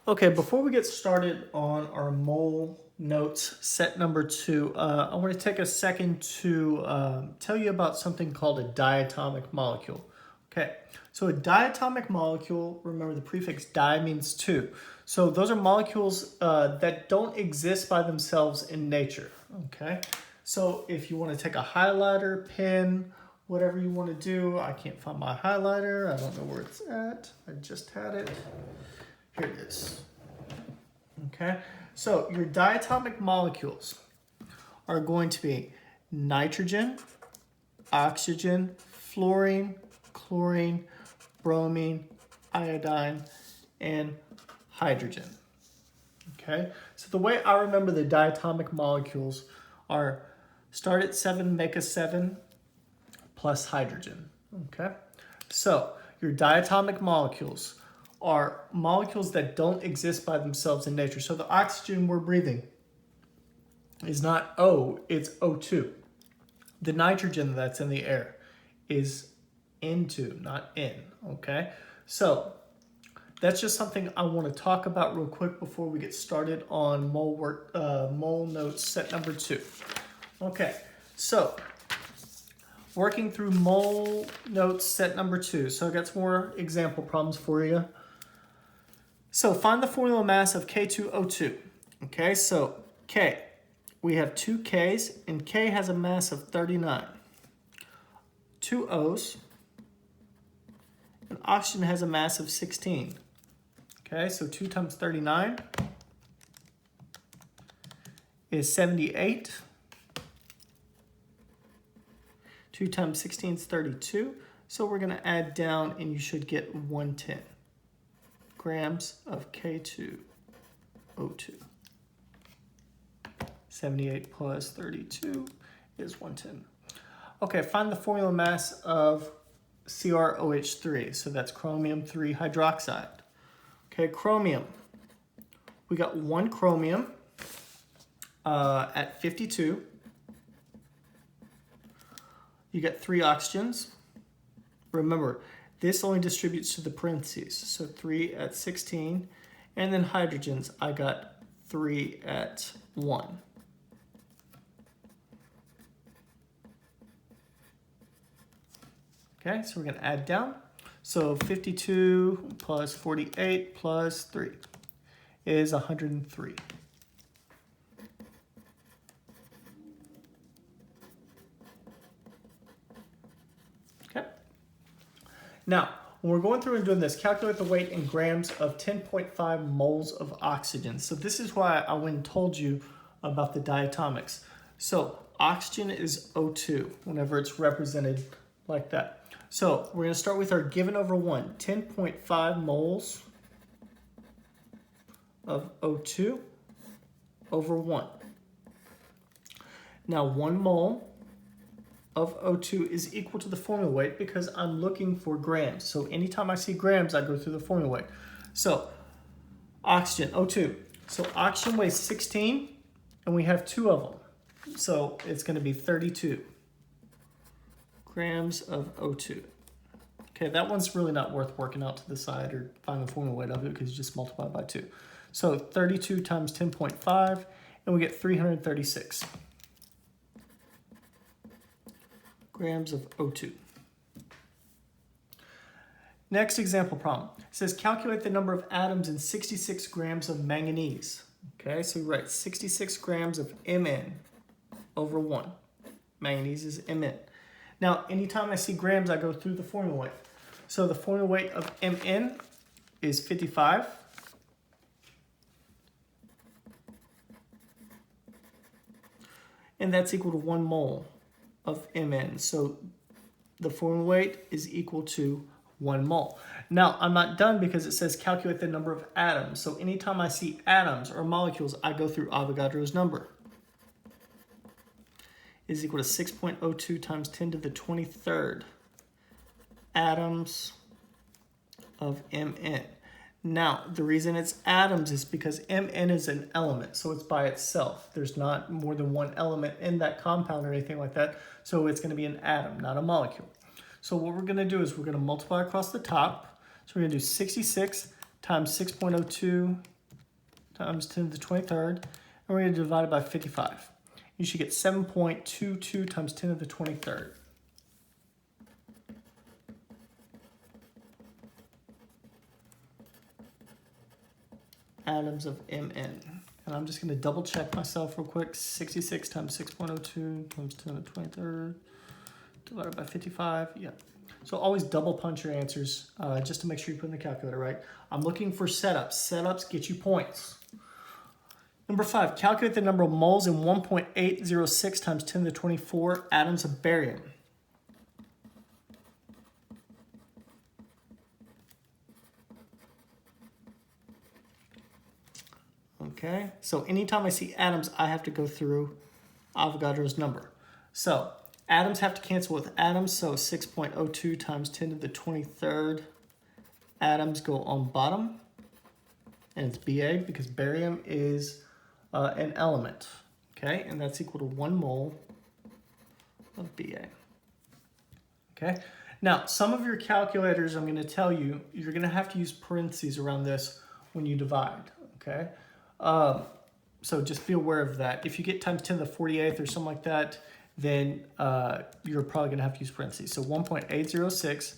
Okay, before we get started on our mole notes set number 2, I want to take a second to tell you about something called a diatomic molecule. Okay, so a diatomic molecule, remember the prefix di means two. So those are molecules that don't exist by themselves in nature. Okay, so if you want to take a highlighter, pen, whatever you want to do, I can't find my highlighter. I don't know where it's at. I just had it. Here it is. Okay, so your diatomic molecules are going to be nitrogen, oxygen, fluorine, chlorine, bromine, iodine, and hydrogen. Okay, so the way I remember the diatomic molecules are start at 7, make a 7, plus hydrogen. Okay, so your diatomic molecules are molecules that don't exist by themselves in nature. So the oxygen we're breathing is not O, it's O2. The nitrogen that's in the air is N2, not N, okay? So that's just something I want to talk about real quick before we get started on mole notes set number 2. Okay, so working through mole notes set number 2. So I got some more example problems for you. So find the formula mass of K2O2. Okay, so K, we have 2 Ks, and K has a mass of 39. 2 O's, and oxygen has a mass of 16. Okay, so 2 times 39 is 78. 2 times 16 is 32. So we're going to add down, and you should get 110 grams of K2O2. 78 plus 32 is 110. Okay, find the formula mass of CrOH3. So that's chromium 3 hydroxide. Okay, chromium. We got 1 chromium at 52. You got 3 oxygens. Remember, this only distributes to the parentheses. So 3 at 16. And then hydrogens, I got 3 at 1. Okay, so we're going to add down. So 52 plus 48 plus 3 is 103. Okay. Now, when we're going through and doing this, calculate the weight in grams of 10.5 moles of oxygen. So this is why I went and told you about the diatomics. So oxygen is O2 whenever it's represented like that. So we're going to start with our given over 1, 10.5 moles of O2 over 1. Now 1 mole of O2 is equal to the formula weight because I'm looking for grams. So anytime I see grams, I go through the formula weight. So oxygen, O2. So oxygen weighs 16 and we have 2 of them. So it's going to be 32 grams of O2. Okay, that one's really not worth working out to the side or find the formula weight of it because you just multiply by 2. So 32 times 10.5 and we get 336 grams of O2. Next example problem. It says calculate the number of atoms in 66 grams of manganese. Okay, so we write 66 grams of Mn over 1. Manganese is Mn. Now, anytime I see grams, I go through the formula weight. So the formula weight of Mn is 55. And that's equal to 1 mole of Mn. So the formula weight is equal to 1 mole. Now, I'm not done because it says calculate the number of atoms. So anytime I see atoms or molecules, I go through Avogadro's number. Is equal to 6.02 times 10 to the 23rd atoms of Mn. Now, the reason it's atoms is because Mn is an element, so it's by itself. There's not more than one element in that compound or anything like that, so it's going to be an atom, not a molecule. So what we're going to do is we're going to multiply across the top. So we're going to do 66 times 6.02 times 10 to the 23rd, and we're going to divide it by 55. You should get 7.22 times 10 to the 23rd. Atoms of Mn. And I'm just going to double check myself real quick. 66 times 6.02 times 10 to the 23rd divided by 55. Yep. So always double punch your answers just to make sure you put in the calculator right. I'm looking for setups. Setups get you points. Number 5, calculate the number of moles in 1.806 times 10 to the 24 atoms of barium. Okay, so anytime I see atoms, I have to go through Avogadro's number. So atoms have to cancel with atoms, so 6.02 times 10 to the 23rd atoms go on bottom, and it's Ba because barium is an element, okay? And that's equal to 1 mole of Ba. Okay, now some of your calculators, I'm going to tell you, you're going to have to use parentheses around this when you divide, okay? So just be aware of that. If you get times 10 to the 48th or something like that, then you're probably going to have to use parentheses. So 1.806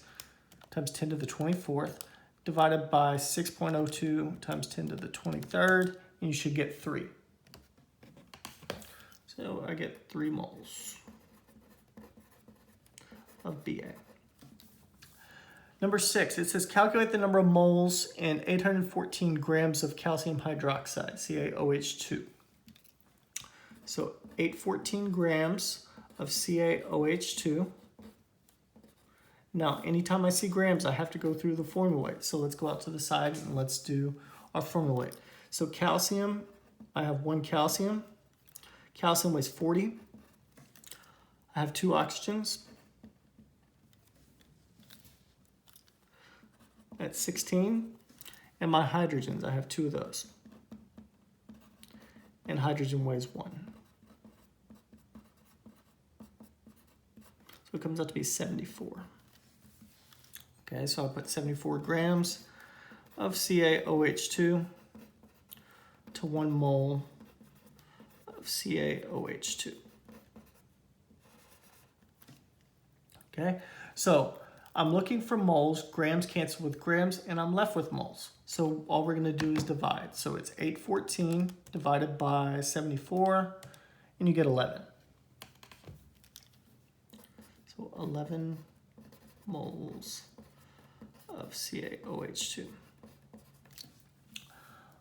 times 10 to the 24th divided by 6.02 times 10 to the 23rd, and you should get 3. So I get 3 moles of Ba. Number 6, it says calculate the number of moles in 814 grams of calcium hydroxide, CaOH2. So 814 grams of CaOH2. Now, anytime I see grams, I have to go through the formula weight. So let's go out to the side and let's do our formula weight. So calcium, I have 1 calcium. Calcium weighs 40. I have 2 oxygens. At 16, and my hydrogens, I have 2 of those, and hydrogen weighs 1, so it comes out to be 74. Okay, so I'll put 74 grams of CaOH2 to 1 mole of CaOH2. Okay, so I'm looking for moles, grams cancel with grams, and I'm left with moles. So all we're going to do is divide. So it's 814 divided by 74, and you get 11. So 11 moles of CaOH2.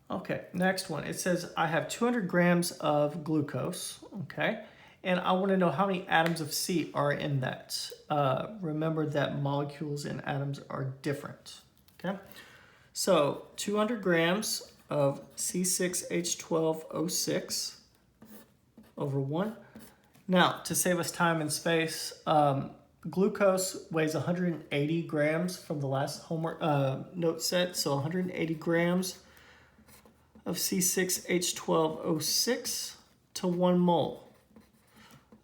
Okay, next one. It says I have 200 grams of glucose, okay? And I want to know how many atoms of C are in that. Remember that molecules and atoms are different, okay? So 200 grams of C6H12O6 over 1. Now, to save us time and space, glucose weighs 180 grams from the last homework note set. So 180 grams of C6H12O6 to 1 mole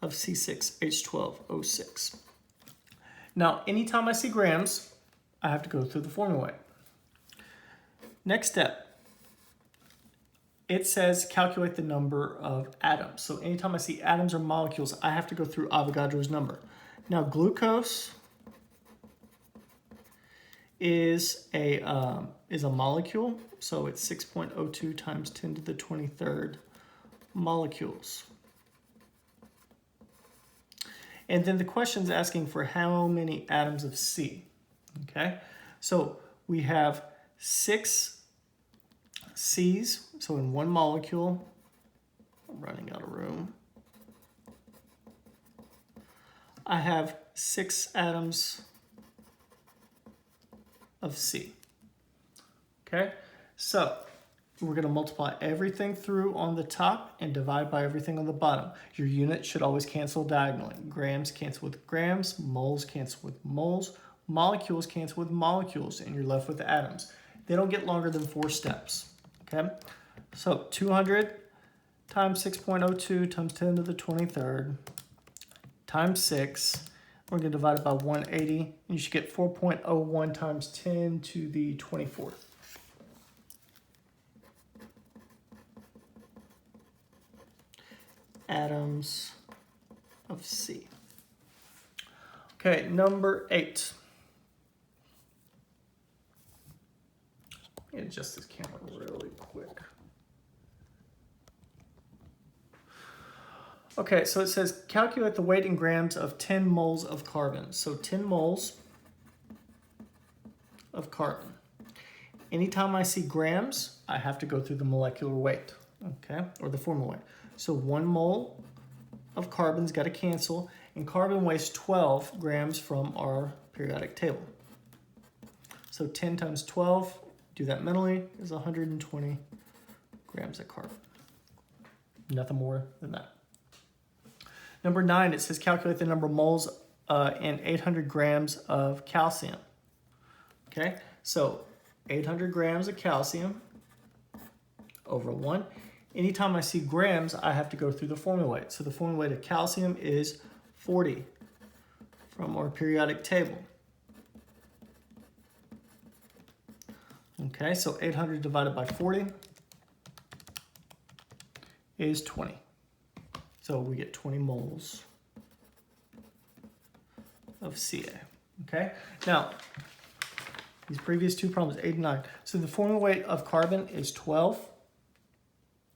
of C6H12O6. Now, anytime I see grams, I have to go through the formula weight. Next step, it says calculate the number of atoms. So anytime I see atoms or molecules, I have to go through Avogadro's number. Now, glucose is a molecule, so it's 6.02 times 10 to the 23rd molecules. And then the question's asking for how many atoms of C, okay? So we have 6 C's, so in 1 molecule, I'm running out of room. I have 6 atoms of C, okay? So we're going to multiply everything through on the top and divide by everything on the bottom. Your unit should always cancel diagonally. Grams cancel with grams, moles cancel with moles, molecules cancel with molecules, and you're left with atoms. They don't get longer than 4 steps, okay? So 200 times 6.02 times 10 to the 23rd times 6. We're going to divide it by 180, and you should get 4.01 times 10 to the 24th. atoms of C. Okay, number 8. Let me adjust this camera really quick. Okay, so it says calculate the weight in grams of 10 moles of carbon. So 10 moles of carbon. Anytime I see grams, I have to go through the molecular weight, okay, or the formula weight. So 1 mole of carbon's got to cancel, and carbon weighs 12 grams from our periodic table. So 10 times 12, do that mentally, is 120 grams of carbon. Nothing more than that. Number 9, it says calculate the number of moles and 800 grams of calcium. Okay, so 800 grams of calcium over 1. Anytime I see grams, I have to go through the formula weight. So the formula weight of calcium is 40 from our periodic table. Okay, so 800 divided by 40 is 20. So we get 20 moles of Ca. Okay, now these previous two problems, 8 and 9. So the formula weight of carbon is 12.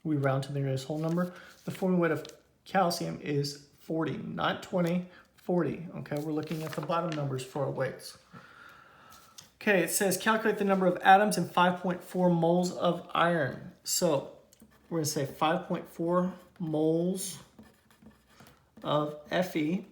We round to the nearest whole number. The formula weight of calcium is 40, not 20, 40. Okay, we're looking at the bottom numbers for our weights. Okay, it says calculate the number of atoms in 5.4 moles of iron. So we're going to say 5.4 moles of Fe.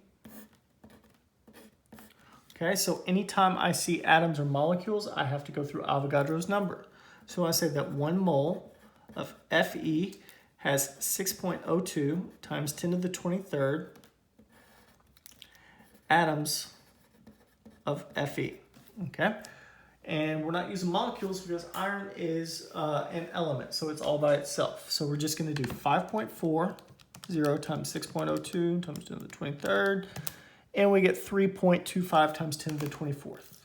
Okay, so anytime I see atoms or molecules, I have to go through Avogadro's number. So I say that 1 mole of Fe has 6.02 times 10 to the 23rd atoms of Fe. Okay, and we're not using molecules because iron is an element, so it's all by itself. So we're just going to do 5.40 times 6.02 times 10 to the 23rd. And we get 3.25 times 10 to the 24th.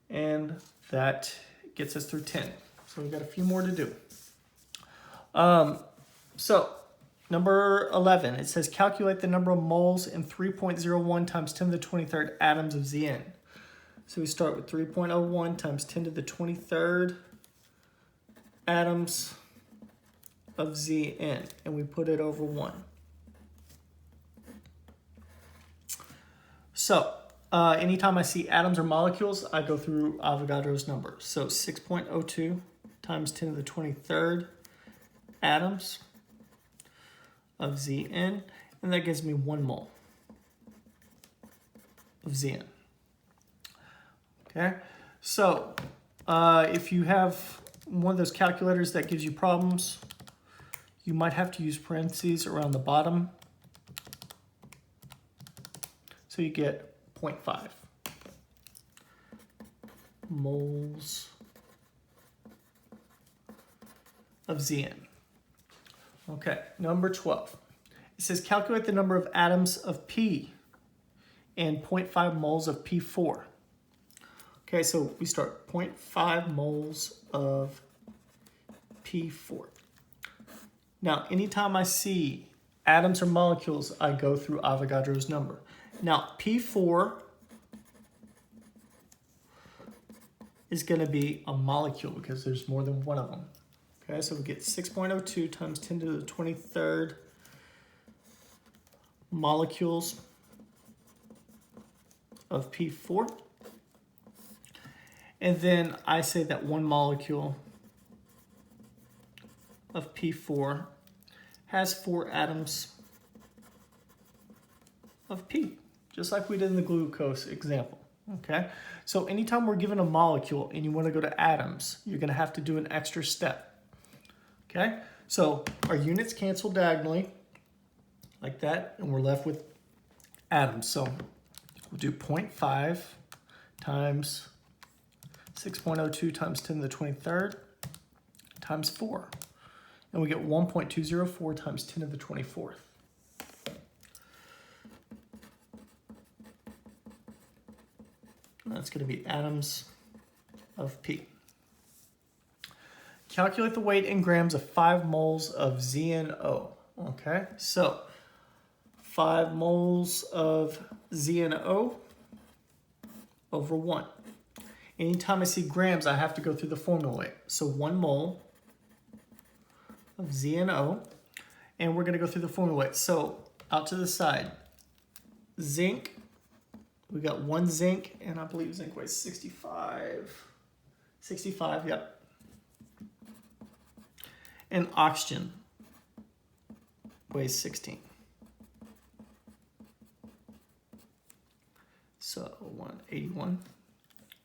And that gets us through 10. So we've got a few more to do. So number 11, it says calculate the number of moles in 3.01 times 10 to the 23rd atoms of Zn. So we start with 3.01 times 10 to the 23rd atoms of Zn, and we put it over 1. So anytime I see atoms or molecules, I go through Avogadro's number. So 6.02 times 10 to the 23rd atoms of Zn, and that gives me 1 mole of Zn. Okay, so if you have one of those calculators that gives you problems, you might have to use parentheses around the bottom. So you get 0.5 moles of Zn. Okay, number 12. It says calculate the number of atoms of P and 0.5 moles of P4. Okay, so we start 0.5 moles of P4. Now, anytime I see atoms or molecules, I go through Avogadro's number. Now, P4 is going to be a molecule because there's more than one of them. Okay, so we get 6.02 times 10 to the 23rd molecules of P4. And then I say that 1 molecule of P4 has 4 atoms of P, just like we did in the glucose example. Okay, so anytime we're given a molecule and you want to go to atoms, you're going to have to do an extra step. Okay, so our units cancel diagonally like that, and we're left with atoms. So we'll do 0.5 times 6.02 times 10 to the 23rd times 4. And we get 1.204 times 10 to the 24th. That's going to be atoms of P. Calculate the weight in grams of 5 moles of ZnO. Okay, so 5 moles of ZnO over 1. Anytime I see grams, I have to go through the formula weight. So 1 mole of ZnO, and we're going to go through the formula weight. So out to the side, zinc, we got 1 zinc, and I believe zinc weighs 65, yep. And oxygen weighs 16. So 81.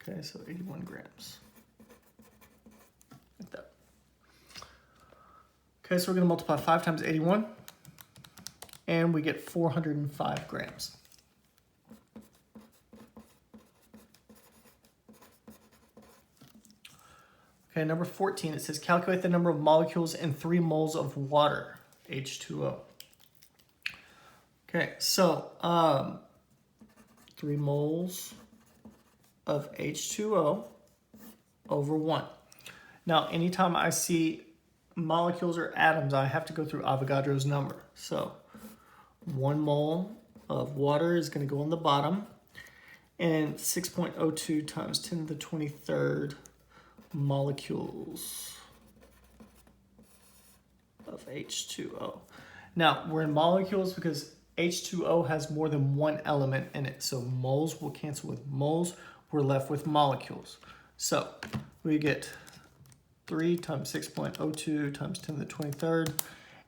Okay, so 81 grams. Like that. Okay, so we're going to multiply 5 times 81, and we get 405 grams. Okay, number 14, it says calculate the number of molecules in 3 moles of water, H2O. Okay, so 3 moles of H2O over 1. Now, anytime I see molecules or atoms, I have to go through Avogadro's number. So 1 mole of water is going to go on the bottom, and 6.02 times 10 to the 23rd molecules of H2O. Now, we're in molecules because H2O has more than one element in it. So moles will cancel with moles. We're left with molecules. So we get 3 times 6.02 times 10 to the 23rd,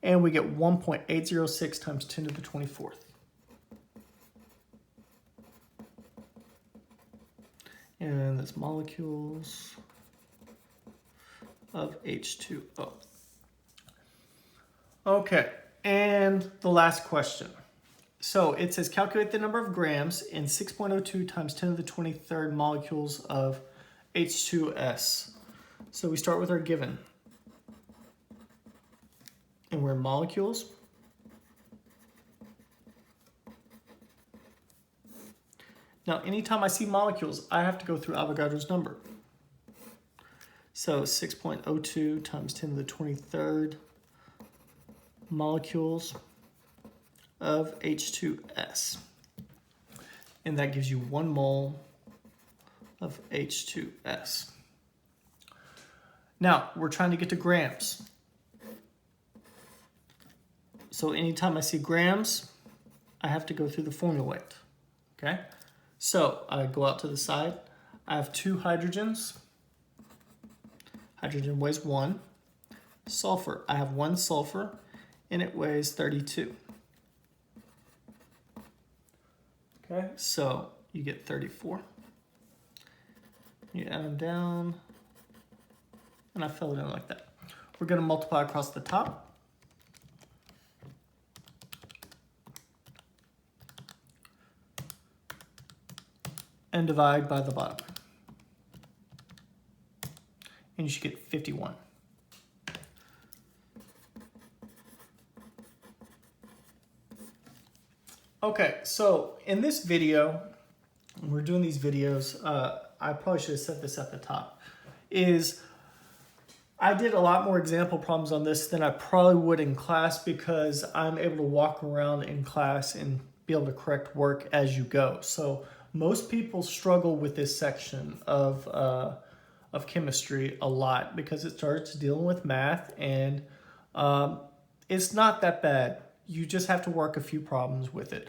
and we get 1.806 times 10 to the 24th. And that's molecules of H2O. Okay, and the last question. So it says calculate the number of grams in 6.02 times 10 to the 23rd molecules of H2S. So we start with our given. And we're in molecules. Now, anytime I see molecules, I have to go through Avogadro's number. So 6.02 times 10 to the 23rd molecules of H2S. And that gives you 1 mole of H2S. Now, we're trying to get to grams. So anytime I see grams, I have to go through the formula weight. Okay? So I go out to the side. I have 2 hydrogens. Hydrogen weighs 1. Sulfur, I have 1 sulfur, and it weighs 32. Okay, so you get 34. You add them down, and I fill it in like that. We're going to multiply across the top. And divide by the bottom. And you should get 51. Okay, so in this video, when we're doing these videos, I probably should have said this at the top, is I did a lot more example problems on this than I probably would in class because I'm able to walk around in class and be able to correct work as you go. So most people struggle with this section of chemistry a lot because it starts dealing with math, and it's not that bad. You just have to work a few problems with it.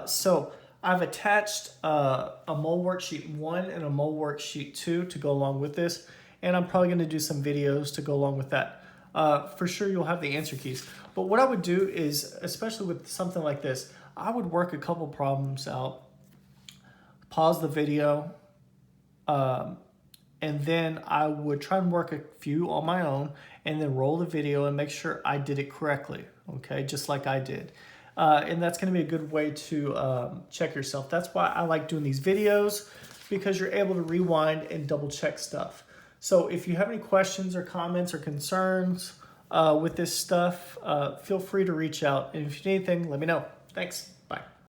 So I've attached a mole worksheet 1 and a mole worksheet 2 to go along with this, and I'm probably going to do some videos to go along with that. For sure you'll have the answer keys. But what I would do is, especially with something like this, I would work a couple problems out, pause the video, and then I would try and work a few on my own and then roll the video and make sure I did it correctly, okay, just like I did. And that's going to be a good way to check yourself. That's why I like doing these videos, because you're able to rewind and double check stuff. So if you have any questions or comments or concerns with this stuff, feel free to reach out. And if you need anything, let me know. Thanks. Bye.